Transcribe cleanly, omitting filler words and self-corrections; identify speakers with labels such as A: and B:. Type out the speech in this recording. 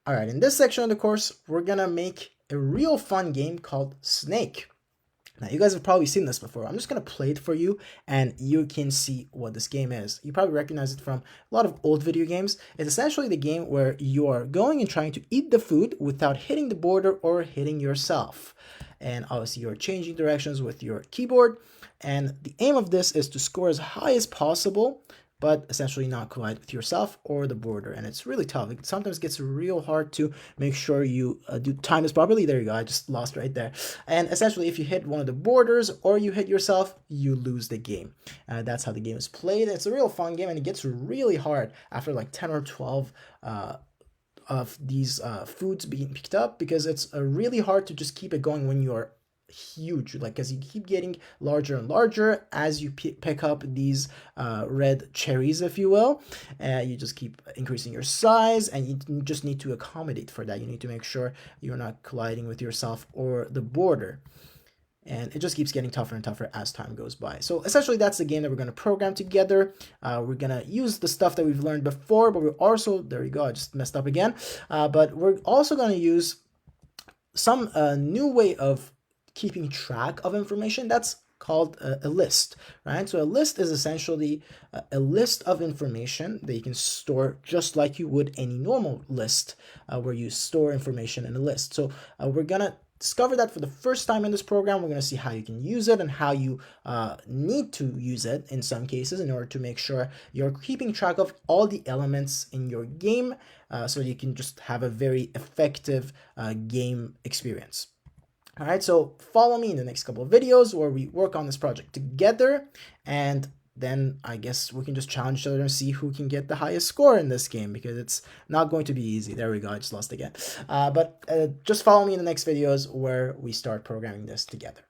A: All right, in this section of the course, we're gonna make a real fun game called Snake. Now, you guys have probably seen this before. I'm just gonna play it for you and you can see what this game is. You probably recognize it from a lot of old video games. It's essentially the game where you are going and trying to eat the food without hitting the border or hitting yourself. And obviously you're changing directions with your keyboard. And the aim of this is to score as high as possible, but essentially not collide with yourself or the border. And it's really tough. It sometimes gets real hard to make sure you do time this properly. There you go. I just lost right there. And essentially, if you hit one of the borders or you hit yourself, you lose the game. That's how the game is played. It's a real fun game, and it gets really hard after like 10 or 12 of these foods being picked up, because it's really hard to just keep it going when you're huge, like as you keep getting larger and larger as you pick up these red cherries, if you will. You just keep increasing your size, and you just need to accommodate for that. You need to make sure you're not colliding with yourself or the border, and it just keeps getting tougher and tougher as time goes by. So essentially that's the game that we're going to program together. We're going to use the stuff that we've learned before, but we're also, there you go, I just messed up again, but we're also going to use some new way of keeping track of information that's called a list, right? So a list is essentially a list of information that you can store just like you would any normal list, where you store information in a list. So we're gonna discover that for the first time in this program. We're going to see how you can use it and how you need to use it in some cases in order to make sure you're keeping track of all the elements in your game, so you can just have a very effective game experience. All right, so follow me in the next couple of videos where we work on this project together, and then I guess we can just challenge each other and see who can get the highest score in this game, because it's not going to be easy. There we go, I just lost again. But just follow me in the next videos where we start programming this together.